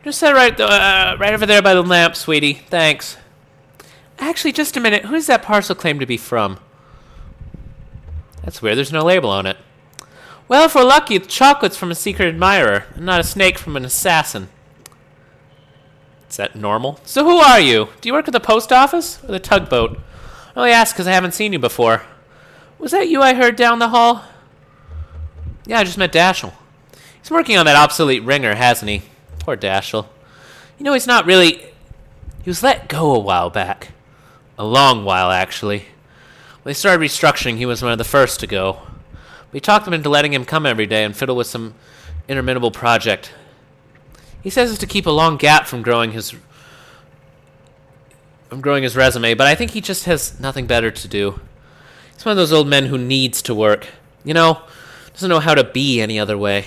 Just set right over there by the lamp, sweetie. Thanks. Actually, just a minute. Who does that parcel claim to be from? That's weird. There's no label on it. Well, if we're lucky, the chocolate's from a secret admirer, and not a snake from an assassin. Is that normal? So who are you? Do you work at the post office or the tugboat? I only ask because I haven't seen you before. Was that you I heard down the hall? Yeah, I just met Dashiell. He's working on that obsolete ringer, hasn't he? Poor Dashiell. You know, he's not really... He was let go a while back. A long while, actually. When they started restructuring, he was one of the first to go. We talked them into letting him come every day and fiddle with some interminable project. He says it's to keep a long gap from growing his resume, but I think he just has nothing better to do. He's one of those old men who needs to work. You know, doesn't know how to be any other way.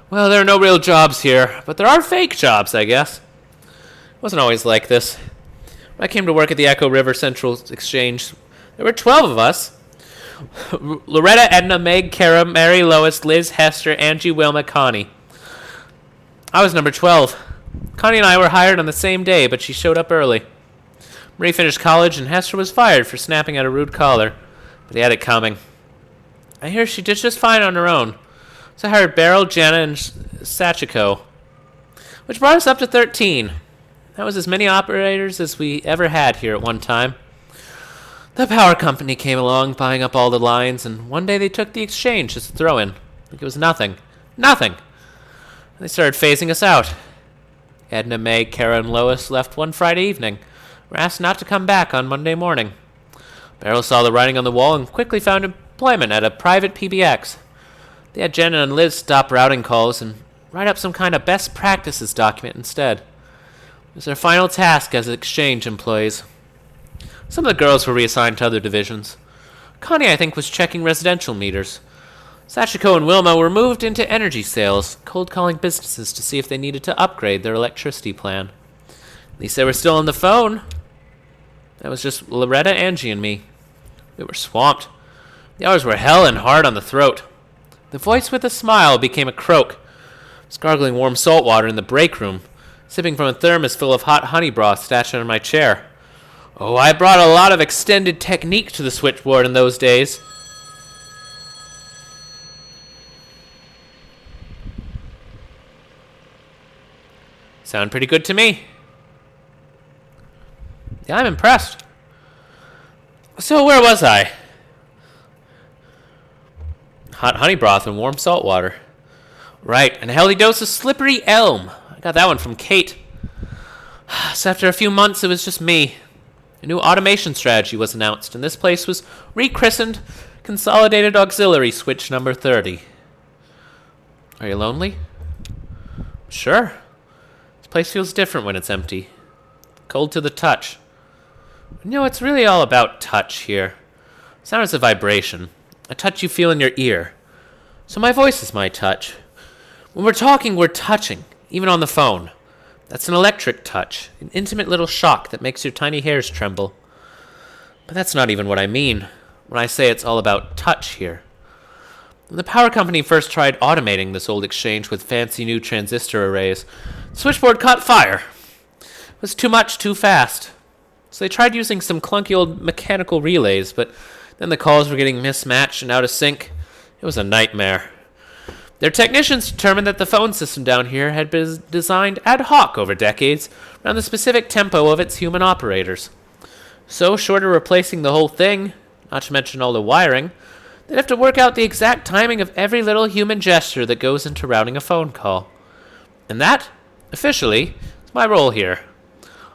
Well, there are no real jobs here, but there are fake jobs, I guess. It wasn't always like this. When I came to work at the Echo River Central Exchange, there were 12 of us. Loretta, Edna, Meg, Kara, Mary, Lois, Liz, Hester, Angie, Wilma, Connie. I was number 12. Connie and I were hired on the same day, but she showed up early. Marie finished college, and Hester was fired for snapping at a rude caller, but he had it coming. I hear she did just fine on her own. So I hired Beryl, Jenna, and Sachiko, which brought us up to 13. That was as many operators as we ever had here at one time. The power company came along, buying up all the lines, and one day they took the exchange as a throw-in. Like it was nothing. Nothing! They started phasing us out. Edna, Meg, Kara, and Lois left one Friday evening. Were asked not to come back on Monday morning. Beryl saw the writing on the wall and quickly found employment at a private PBX. They had Jenna and Liz stop routing calls and write up some kind of best practices document instead. It was their final task as exchange employees. Some of the girls were reassigned to other divisions. Connie, I think, was checking residential meters. Sachiko and Wilma were moved into energy sales, cold-calling businesses to see if they needed to upgrade their electricity plan. At least they were still on the phone. That was just Loretta, Angie, and me. We were swamped. The hours were hell and hard on the throat. The voice with a smile became a croak. I was gargling warm salt water in the break room, sipping from a thermos full of hot honey broth stashed under my chair. Oh, I brought a lot of extended technique to the switchboard in those days. Sound pretty good to me. Yeah, I'm impressed. So where was I? Hot honey broth and warm salt water. Right, and a healthy dose of slippery elm. I got that one from Kate. So after a few months, it was just me. A new automation strategy was announced, and this place was rechristened Consolidated Auxiliary Switch number 30. Are you lonely? Sure. This place feels different when it's empty. Cold to the touch. You know, it's really all about touch here. Sound is a vibration. A touch you feel in your ear. So my voice is my touch. When we're talking, we're touching, even on the phone. That's an electric touch, an intimate little shock that makes your tiny hairs tremble. But that's not even what I mean when I say it's all about touch here. When the power company first tried automating this old exchange with fancy new transistor arrays, the switchboard caught fire. It was too much, too fast. So they tried using some clunky old mechanical relays, but then the calls were getting mismatched and out of sync. It was a nightmare. Their technicians determined that the phone system down here had been designed ad hoc over decades around the specific tempo of its human operators. So, short of replacing the whole thing, not to mention all the wiring, they'd have to work out the exact timing of every little human gesture that goes into routing a phone call. And that, officially, is my role here.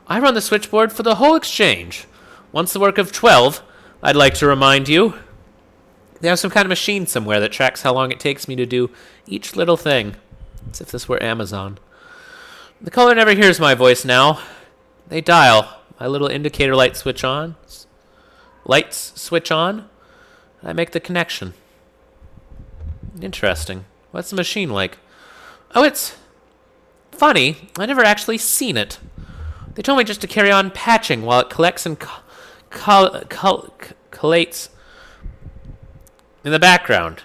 I run the switchboard for the whole exchange. Once the work of 12, I'd like to remind you. They have some kind of machine somewhere that tracks how long it takes me to do each little thing. As if this were Amazon. The caller never hears my voice now. They dial. My little indicator lights switch on. And I make the connection. Interesting. What's the machine like? Oh, it's funny. I never actually seen it. They told me just to carry on patching while it collects and collates in the background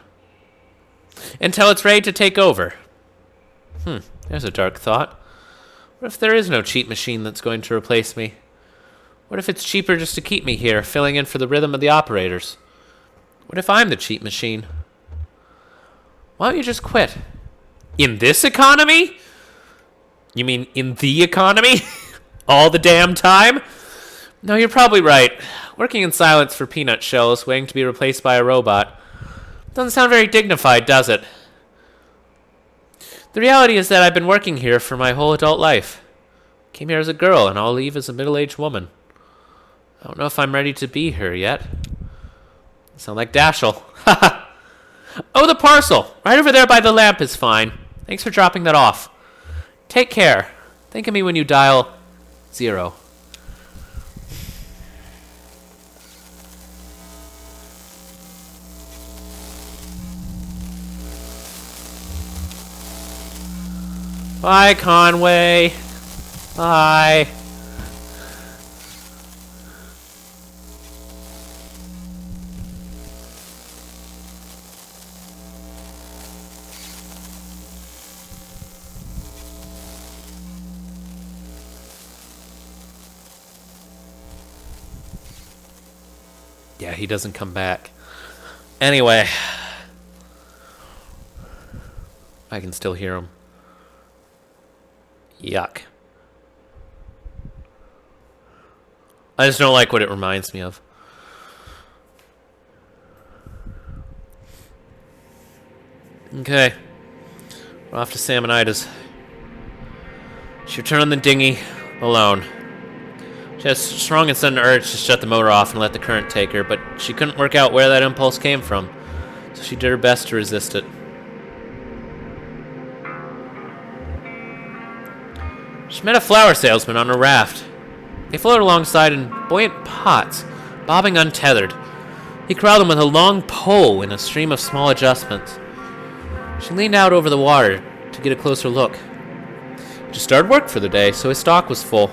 until it's ready to take over. There's a dark thought. What if there is no cheat machine that's going to replace me? What if it's cheaper just to keep me here, filling in for the rhythm of the operators? What if I'm the cheat machine? Why don't you just quit? In this economy? You mean in the economy? All the damn time? No, you're probably right. Working in silence for peanut shells, waiting to be replaced by a robot. Doesn't sound very dignified, does it? The reality is that I've been working here for my whole adult life. Came here as a girl, and I'll leave as a middle-aged woman. I don't know if I'm ready to be here yet. Sound like Dashiell. Haha. Oh, the parcel! Right over there by the lamp is fine. Thanks for dropping that off. Take care. Think of me when you dial 0. Bye, Conway. Bye. Yeah, he doesn't come back. Anyway. I can still hear him. Yuck. I just don't like what it reminds me of. Okay. We're off to Salmonidas. She returned on the dinghy alone. She has a strong and sudden urge to shut the motor off and let the current take her, but she couldn't work out where that impulse came from, so she did her best to resist it. She met a flower salesman on a raft. They floated alongside in buoyant pots, bobbing untethered. He corralled them with a long pole in a stream of small adjustments. She leaned out over the water to get a closer look. He just started work for the day, so his stock was full.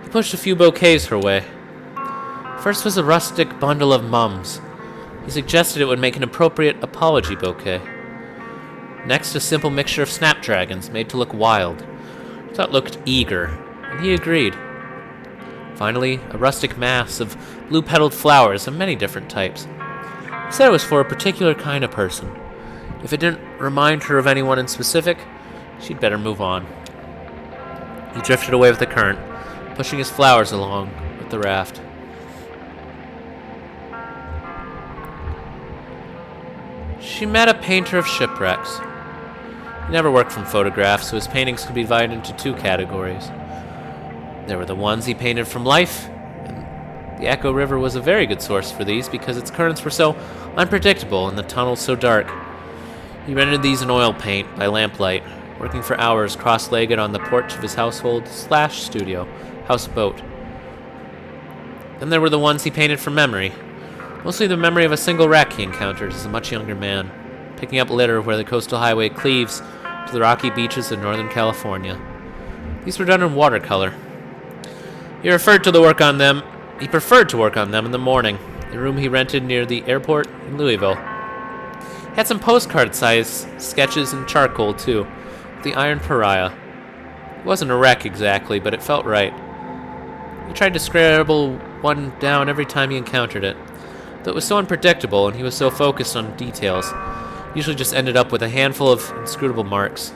He pushed a few bouquets her way. First was a rustic bundle of mums. He suggested it would make an appropriate apology bouquet. Next, a simple mixture of snapdragons made to look wild. That looked eager, and he agreed. Finally, a rustic mass of blue-petaled flowers of many different types. He said it was for a particular kind of person. If it didn't remind her of anyone in specific, she'd better move on. He drifted away with the current, pushing his flowers along with the raft. She met a painter of shipwrecks. He never worked from photographs, so his paintings could be divided into 2 categories. There were the ones he painted from life, and the Echo River was a very good source for these because its currents were so unpredictable and the tunnels so dark. He rendered these in oil paint by lamplight, working for hours cross-legged on the porch of his household/studio, houseboat. Then there were the ones he painted from memory, mostly the memory of a single wreck he encountered as a much younger man, picking up litter where the coastal highway cleaves to the rocky beaches of Northern California. These were done in watercolor. He preferred to work on them in the morning, the room he rented near the airport in Louisville. He had some postcard-sized sketches in charcoal, too, with the Iron Pariah. It wasn't a wreck exactly, but it felt right. He tried to scribble one down every time he encountered it, though it was so unpredictable and he was so focused on details. Usually just ended up with a handful of inscrutable marks.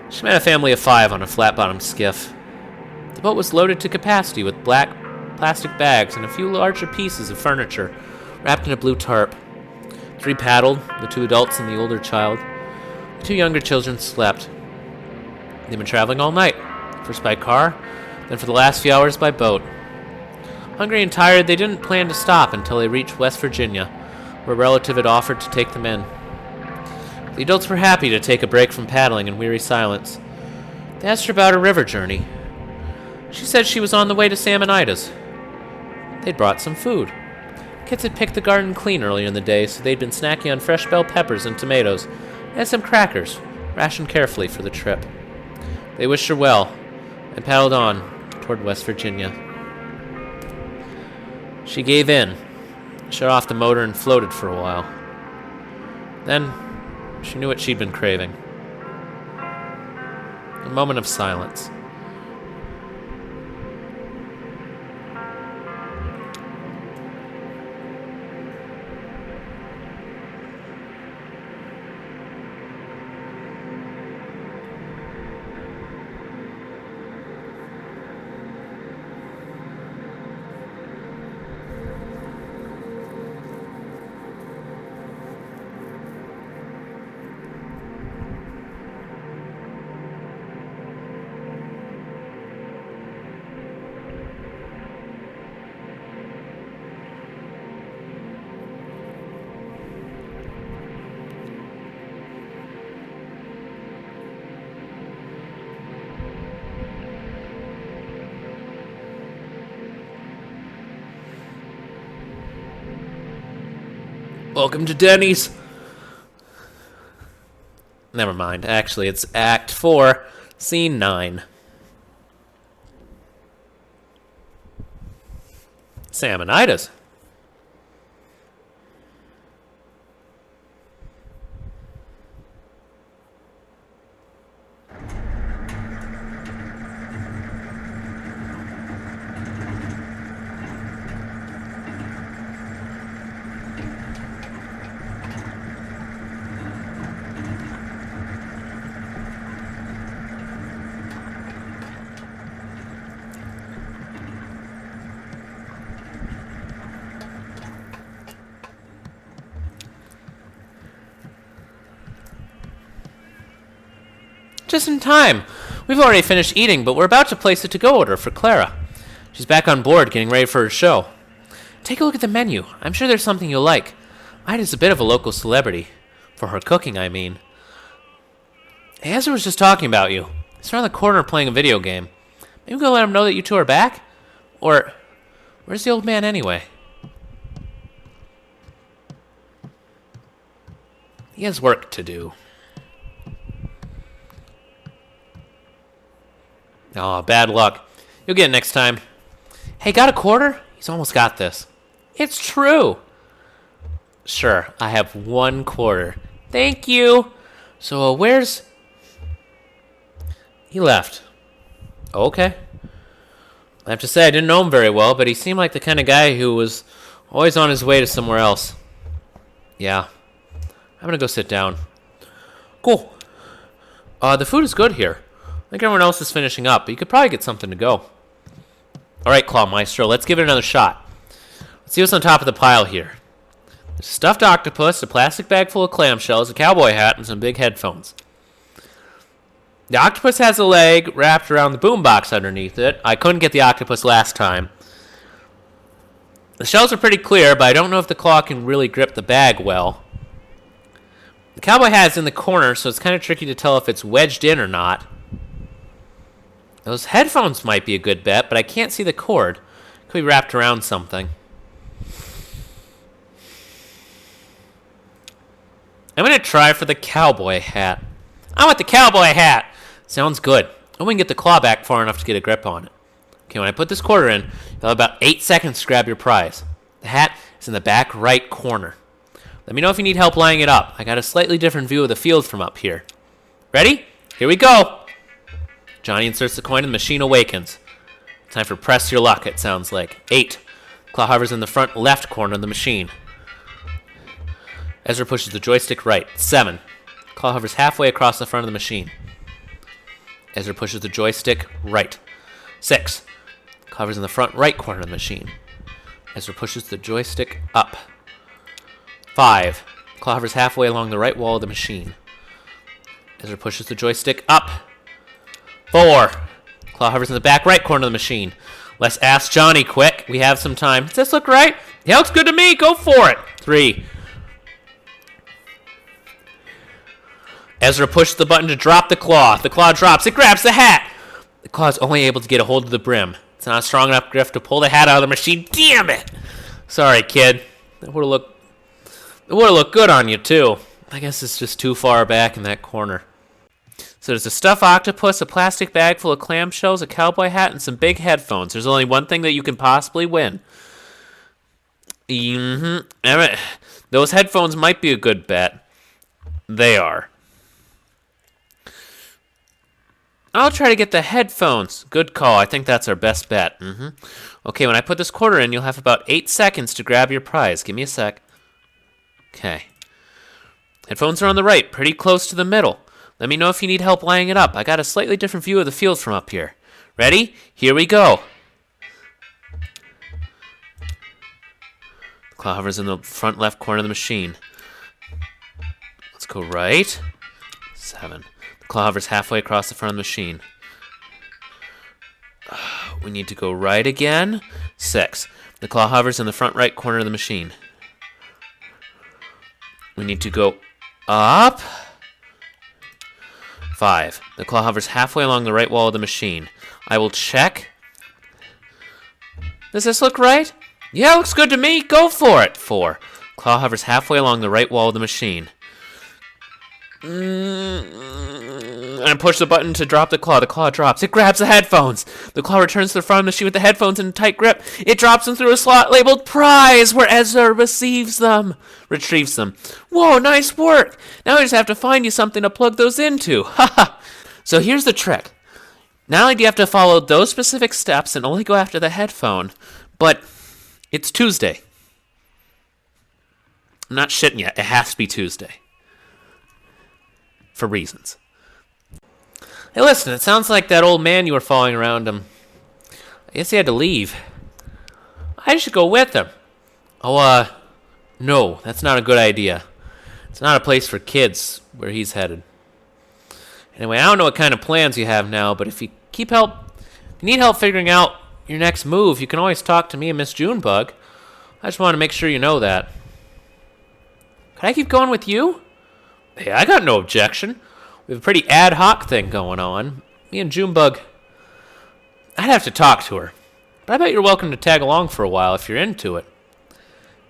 She met a family of 5 on a flat-bottomed skiff. The boat was loaded to capacity with black plastic bags and a few larger pieces of furniture wrapped in a blue tarp. 3 paddled, the 2 adults and the older child. The 2 younger children slept. They'd been traveling all night, first by car, then for the last few hours by boat. Hungry and tired, they didn't plan to stop until they reached West Virginia, where a relative had offered to take them in. The adults were happy to take a break from paddling in weary silence. They asked her about her river journey. She said she was on the way to Salmonidas. They'd brought some food. Kids had picked the garden clean earlier in the day, so they'd been snacking on fresh bell peppers and tomatoes, and some crackers, rationed carefully for the trip. They wished her well, and paddled on toward West Virginia. She gave in, shut off the motor, and floated for a while. Then, she knew what she'd been craving. A moment of silence. Welcome to Denny's. Never mind. Actually, it's Act 4, Scene 9. Salmonitis. Just in time. We've already finished eating, but we're about to place a to-go order for Clara. She's back on board, getting ready for her show. Take a look at the menu. I'm sure there's something you'll like. Ida's a bit of a local celebrity. For her cooking, I mean. Hey, Ezra was just talking about you. He's around the corner playing a video game. Maybe go let him know that you two are back? Or, where's the old man anyway? He has work to do. Oh, bad luck. You'll get it next time. Hey, got a quarter? He's almost got this. It's true. Sure, I have 1 quarter. Thank you. So, where's... He left. Okay. I have to say, I didn't know him very well, but he seemed like the kind of guy who was always on his way to somewhere else. Yeah. I'm gonna go sit down. Cool. The food is good here. I think everyone else is finishing up, but you could probably get something to go. All right, Claw Maestro, let's give it another shot. Let's see what's on top of the pile here. There's a stuffed octopus, a plastic bag full of clamshells, a cowboy hat, and some big headphones. The octopus has a leg wrapped around the boombox underneath it. I couldn't get the octopus last time. The shells are pretty clear, but I don't know if the claw can really grip the bag well. The cowboy hat is in the corner, so it's kind of tricky to tell if it's wedged in or not. Those headphones might be a good bet, but I can't see the cord. Could be wrapped around something. I'm going to try for the cowboy hat. I want the cowboy hat! Sounds good. And we can get the claw back far enough to get a grip on it. Okay, when I put this quarter in, you'll have about 8 seconds to grab your prize. The hat is in the back right corner. Let me know if you need help lining it up. I got a slightly different view of the field from up here. Ready? Here we go! Johnny inserts the coin and the machine awakens. Time for press your luck, it sounds like. 8. Claw hovers in the front left corner of the machine. Ezra pushes the joystick right. 7. Claw hovers halfway across the front of the machine. Ezra pushes the joystick right. 6. Claw hovers in the front right corner of the machine. Ezra pushes the joystick up. 5. Claw hovers halfway along the right wall of the machine. Ezra pushes the joystick up. 4. Claw hovers in the back right corner of the machine. Let's ask Johnny quick. We have some time. Does this look right? Yeah, looks good to me. Go for it. 3. Ezra pushes the button to drop the claw. The claw drops. It grabs the hat. The claw is only able to get a hold of the brim. It's not a strong enough grip to pull the hat out of the machine. Damn it! Sorry, kid. It would have looked good on you, too. I guess it's just too far back in that corner. So there's a stuffed octopus, a plastic bag full of clamshells, a cowboy hat, and some big headphones. There's only one thing that you can possibly win. Those headphones might be a good bet. They are. I'll try to get the headphones. Good call. I think that's our best bet. Okay, when I put this quarter in, you'll have about 8 seconds to grab your prize. Give me a sec. Okay. Headphones are on the right, pretty close to the middle. Let me know if you need help lining it up. I got a slightly different view of the field from up here. Ready? Here we go. The claw hover's in the front left corner of the machine. Let's go right. 7. The claw hover's halfway across the front of the machine. We need to go right again. 6. The claw hover's in the front right corner of the machine. We need to go up. 5. The claw hovers halfway along the right wall of the machine. I will check. Does this look right? Yeah, looks good to me. Go for it. 4. Claw hovers halfway along the right wall of the machine. I push the button to drop the claw. The claw drops. It grabs the headphones. The claw returns to the front of the machine with the headphones in a tight grip. It drops them through a slot labeled prize, where Ezra retrieves them. Whoa, nice work. Now I just have to find you something to plug those into. Haha. So here's the trick. Not only do you have to follow those specific steps and only go after the headphone, but it's Tuesday. I'm not shitting you. It has to be Tuesday. For reasons. Hey, listen, it sounds like that old man you were following around him. I guess he had to leave. I should go with him. Oh, no, that's not a good idea. It's not a place for kids where he's headed. Anyway, I don't know what kind of plans you have now, but if you need help figuring out your next move, you can always talk to me and Miss Junebug. I just want to make sure you know that. Could I keep going with you? Hey, I got no objection. We have a pretty ad hoc thing going on. Me and Junebug. I'd have to talk to her. But I bet you're welcome to tag along for a while if you're into it.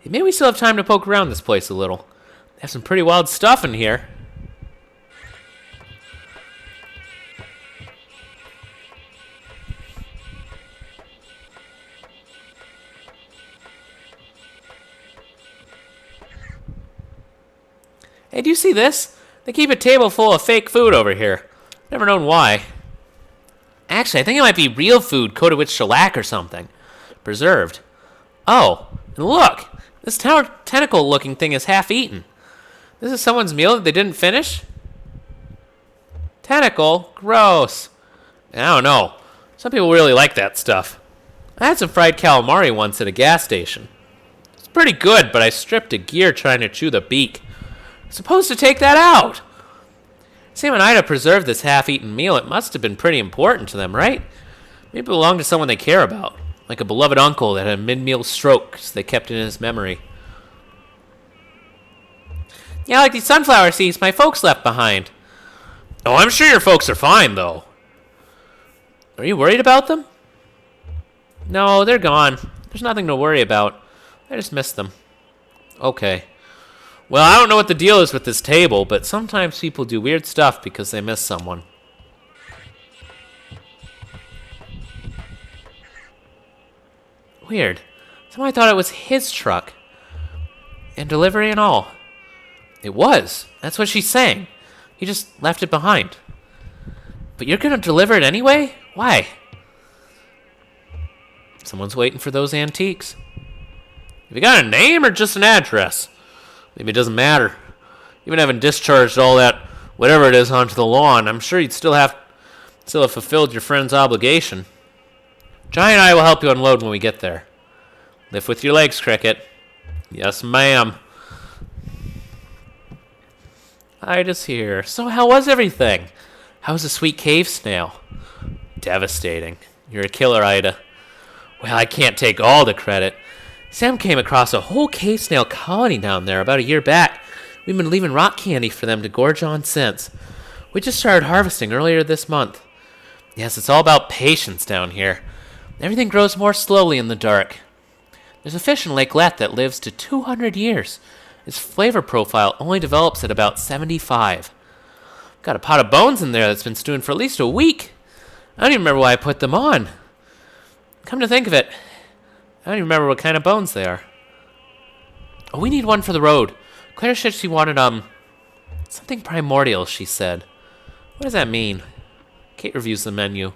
Hey, maybe we still have time to poke around this place a little. They have some pretty wild stuff in here. Hey, do you see this? They keep a table full of fake food over here. Never known why. Actually, I think it might be real food coated with shellac or something. Preserved. Oh, and look! This tentacle-looking thing is half-eaten. This is someone's meal that they didn't finish? Tentacle? Gross. I don't know. Some people really like that stuff. I had some fried calamari once at a gas station. It's pretty good, but I stripped a gear trying to chew the beak. Supposed to take that out. Sam and Ida preserved this half-eaten meal. It must have been pretty important to them, right? Maybe it belonged to someone they care about, like a beloved uncle that had a mid-meal stroke, so they kept it in his memory. Yeah, like these sunflower seeds my folks left behind. Oh, I'm sure your folks are fine, though. Are you worried about them? No, they're gone. There's nothing to worry about. I just miss them. Okay. Well, I don't know what the deal is with this table, but sometimes people do weird stuff because they miss someone. Weird. Someone thought it was his truck. And delivery and all. It was. That's what she's saying. He just left it behind. But you're gonna deliver it anyway? Why? Someone's waiting for those antiques. Have you got a name or just an address? Maybe it doesn't matter. Even having discharged all that, whatever it is, onto the lawn, I'm sure you'd still have fulfilled your friend's obligation. Johnny and I will help you unload when we get there. Lift with your legs, Cricket. Yes, ma'am. Ida's here. So how was everything? How's the sweet cave snail? Devastating. You're a killer, Ida. Well, I can't take all the credit. Sam came across a whole cave snail colony down there about a year back. We've been leaving rock candy for them to gorge on since. We just started harvesting earlier this month. Yes, it's all about patience down here. Everything grows more slowly in the dark. There's a fish in Lake Lett that lives to 200 years. Its flavor profile only develops at about 75. Got a pot of bones in there that's been stewing for at least a week. I don't even remember why I put them on. Come to think of it, I don't even remember what kind of bones they are. Oh, we need one for the road. Claire said she wanted, something primordial, she said. What does that mean? Kate reviews the menu.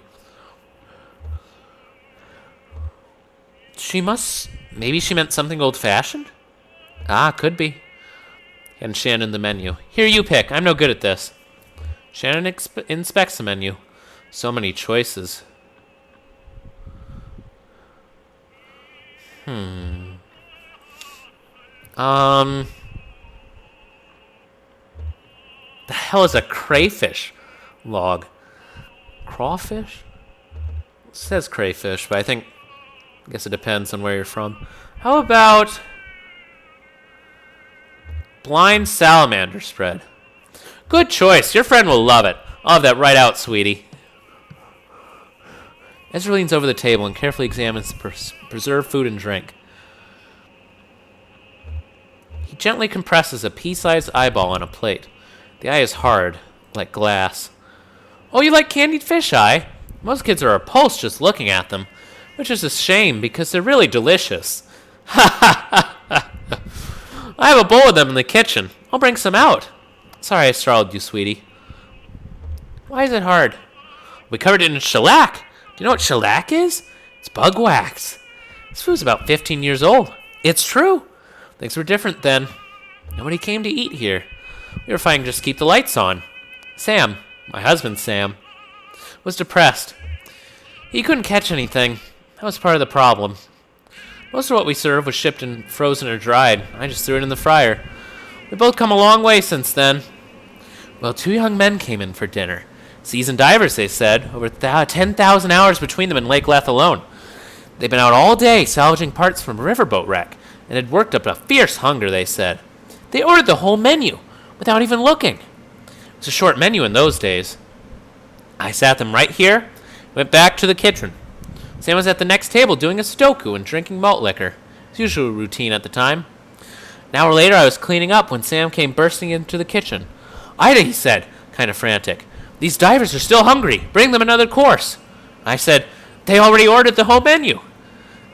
Maybe she meant something old-fashioned? Ah, could be. And Shannon the menu. Here, you pick. I'm no good at this. Shannon inspects the menu. So many choices. The hell is a crayfish log? Crawfish? It says crayfish, but I guess it depends on where you're from. How about blind salamander spread? Good choice. Your friend will love it. I'll have that right out, sweetie. Ezra leans over the table and carefully examines the preserved food and drink. He gently compresses a pea-sized eyeball on a plate. The eye is hard, like glass. Oh, you like candied fish eye? Most kids are repulsed just looking at them, which is a shame because they're really delicious. Ha ha ha! I have a bowl of them in the kitchen. I'll bring some out. Sorry I startled you, sweetie. Why is it hard? We covered it in shellac. Do you know what shellac is? It's bug wax. This food's about 15 years old. It's true. Things were different then. Nobody came to eat here. We were fighting just to keep the lights on. Sam, my husband Sam, was depressed. He couldn't catch anything. That was part of the problem. Most of what we served was shipped and frozen or dried. I just threw it in the fryer. We've both come a long way since then. Well, 2 young men came in for dinner. Seasoned divers, they said. Over 10,000 hours between them in Lake Leth alone. They'd been out all day salvaging parts from a riverboat wreck and had worked up a fierce hunger, they said. They ordered the whole menu without even looking. It was a short menu in those days. I sat them right here, went back to the kitchen. Sam was at the next table doing a Sudoku and drinking malt liquor. His usual routine at the time. An hour later, I was cleaning up when Sam came bursting into the kitchen. Ida, he said, kind of frantic. These divers are still hungry. Bring them another course. I said, they already ordered the whole menu.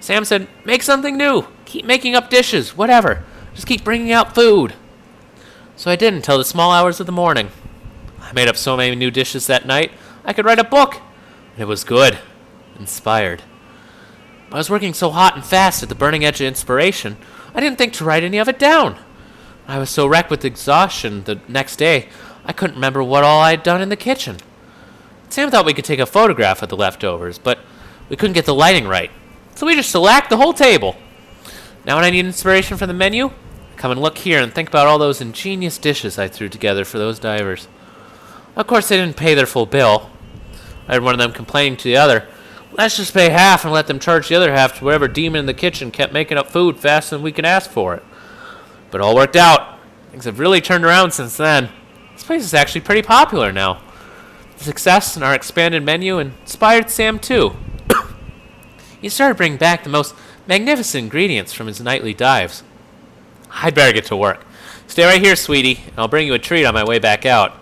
Sam said, make something new. Keep making up dishes, whatever. Just keep bringing out food. So I did until the small hours of the morning. I made up so many new dishes that night, I could write a book. And it was good. Inspired. I was working so hot and fast at the burning edge of inspiration, I didn't think to write any of it down. I was so wrecked with exhaustion the next day, I couldn't remember what all I had done in the kitchen. Sam thought we could take a photograph of the leftovers, but we couldn't get the lighting right. So we just shellacked the whole table. Now when I need inspiration for the menu, I come and look here and think about all those ingenious dishes I threw together for those divers. Of course, they didn't pay their full bill. I heard one of them complaining to the other, let's just pay half and let them charge the other half to whatever demon in the kitchen kept making up food faster than we could ask for it. But it all worked out. Things have really turned around since then. This place is actually pretty popular now. The success in our expanded menu inspired Sam too. He started bringing back the most magnificent ingredients from his nightly dives. I'd better get to work. Stay right here, sweetie, and I'll bring you a treat on my way back out.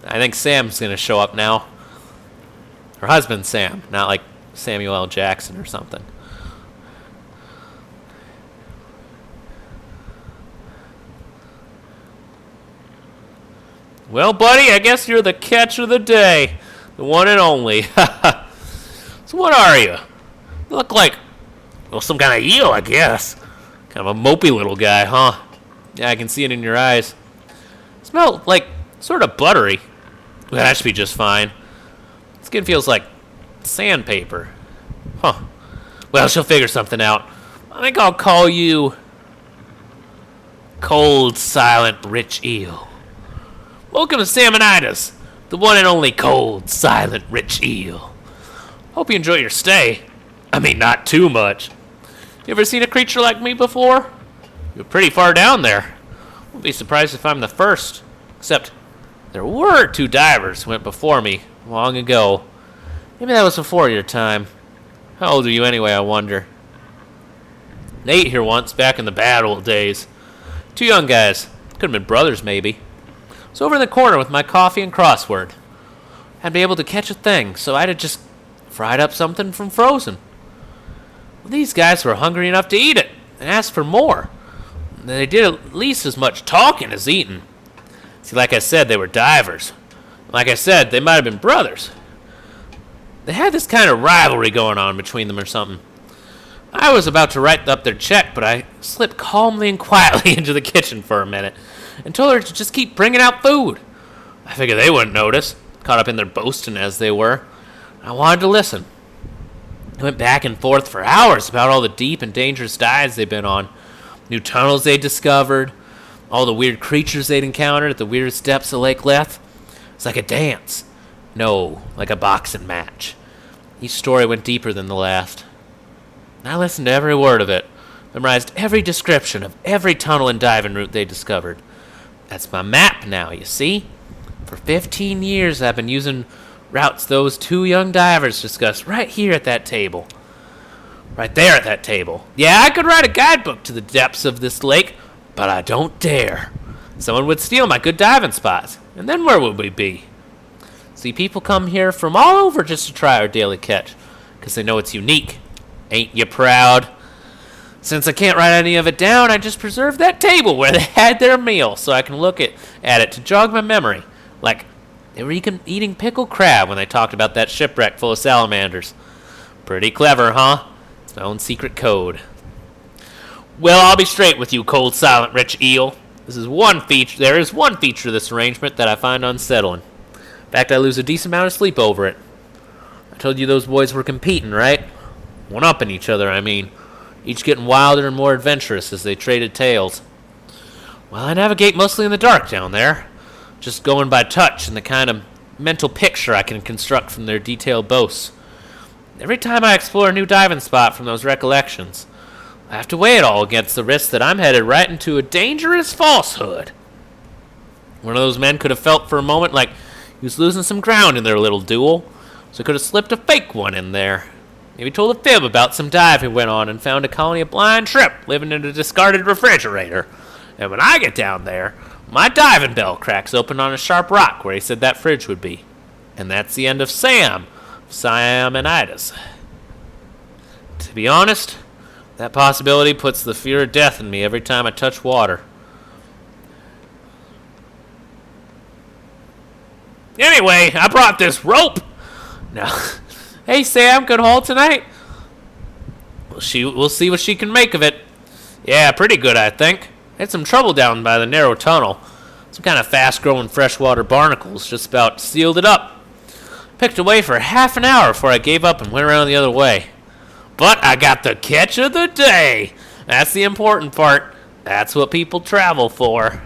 I think Sam's going to show up now. Her husband, Sam, not like Samuel L. Jackson or something. Well, buddy, I guess you're the catch of the day. The one and only. So what are you? You look like, well, some kind of eel, I guess. Kind of a mopey little guy, huh? Yeah, I can see it in your eyes. Smell like sort of buttery. Well, that should be just fine. Skin feels like sandpaper. Huh. Well, she'll figure something out. I think I'll call you Cold, Silent, Rich Eel. Welcome to Sam and Ida's, the one and only Cold, Silent, Rich Eel. Hope you enjoy your stay. I mean, not too much. You ever seen a creature like me before? You're pretty far down there. Won't be surprised if I'm the first. Except, there were 2 divers who went before me long ago. Maybe that was before your time. How old are you anyway, I wonder? Nate here once, back in the bad old days. 2 young guys. Could have been brothers, maybe. I was over in the corner with my coffee and crossword. Hadn't been able to catch a thing, so I'd have just fried up something from frozen. Well, these guys were hungry enough to eat it, and asked for more. They did at least as much talking as eating. See, like I said, they were divers. Like I said, they might have been brothers. They had this kind of rivalry going on between them or something. I was about to write up their check, but I slipped calmly and quietly into the kitchen for a minute and told her to just keep bringing out food. I figured they wouldn't notice, caught up in their boasting as they were. I wanted to listen. I went back and forth for hours about all the deep and dangerous dives they'd been on, new tunnels they'd discovered, all the weird creatures they'd encountered at the weirdest depths of Lake Leth. It's like a dance. No, like a boxing match. Each story went deeper than the last. I listened to every word of it, memorized every description of every tunnel and diving route they discovered. That's my map now, you see? For 15 years I've been using routes those two young divers discussed right here at that table. Right there at that table. Yeah, I could write a guidebook to the depths of this lake, but I don't dare. Someone would steal my good diving spots, and then where would we be? See, people come here from all over just to try our daily catch, because they know it's unique. Ain't you proud? Since I can't write any of it down, I just preserved that table where they had their meal so I can look at it to jog my memory. Like they were eating pickled crab when they talked about that shipwreck full of salamanders. Pretty clever, huh? It's my own secret code. Well, I'll be straight with you, cold, silent, rich eel. There is one feature of this arrangement that I find unsettling. In fact, I lose a decent amount of sleep over it. I told you those boys were competing, right? One-upping each other, I mean. Each getting wilder and more adventurous as they traded tales. Well, I navigate mostly in the dark down there. Just going by touch and the kind of mental picture I can construct from their detailed boasts. Every time I explore a new diving spot from those recollections, I have to weigh it all against the risk that I'm headed right into a dangerous falsehood. One of those men could have felt for a moment like he was losing some ground in their little duel, so could have slipped a fake one in there. Maybe told a fib about some dive he went on and found a colony of blind shrimp living in a discarded refrigerator. And when I get down there, my diving bell cracks open on a sharp rock where he said that fridge would be. And that's the end of Sam, Siamonitis. To be honest, that possibility puts the fear of death in me every time I touch water. Anyway, I brought this rope. Now, hey Sam, good haul tonight? We'll see what she can make of it. Yeah, pretty good, I think. Had some trouble down by the narrow tunnel. Some kind of fast-growing freshwater barnacles just about sealed it up. Picked away for half an hour before I gave up and went around the other way. But I got the catch of the day. That's the important part. That's what people travel for.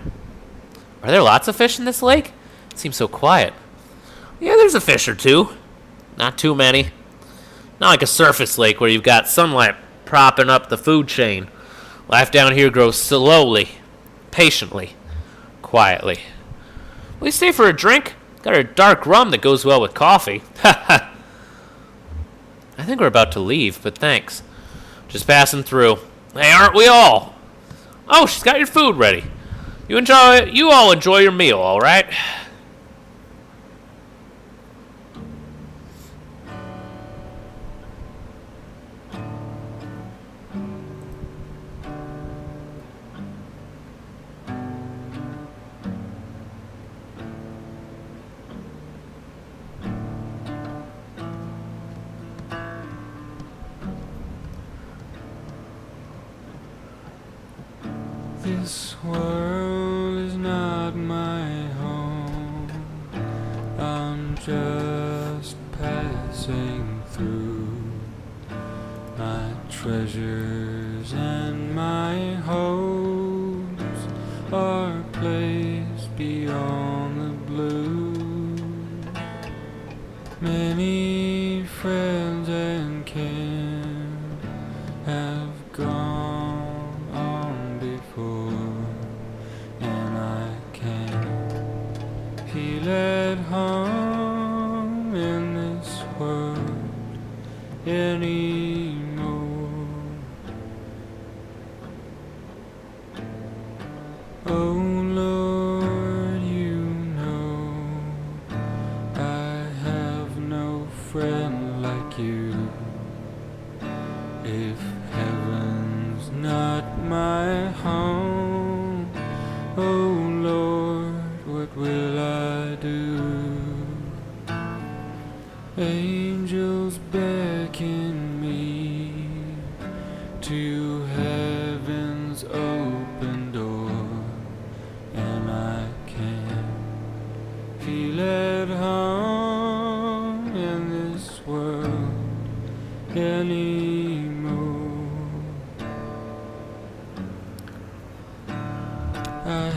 Are there lots of fish in this lake? It seems so quiet. Yeah, there's a fish or two. Not too many. Not like a surface lake where you've got sunlight propping up the food chain. Life down here grows slowly, patiently, quietly. Will you stay for a drink? Got a dark rum that goes well with coffee. Ha ha. I think we're about to leave, but thanks. Just passing through. Hey, aren't we all? Oh, she's got your food ready. You all enjoy your meal, all right? This world is not my home. I'm just passing through. My treasures and my hopes are placed beyond the blue. Many friends and kin have gone and I can't feel at home in this world anymore. Oh Lord, you know I have no friend like you. If heaven's not my home, oh Lord, what Angels beckon me to heaven's open door, and I can feel at home in this world anymore. I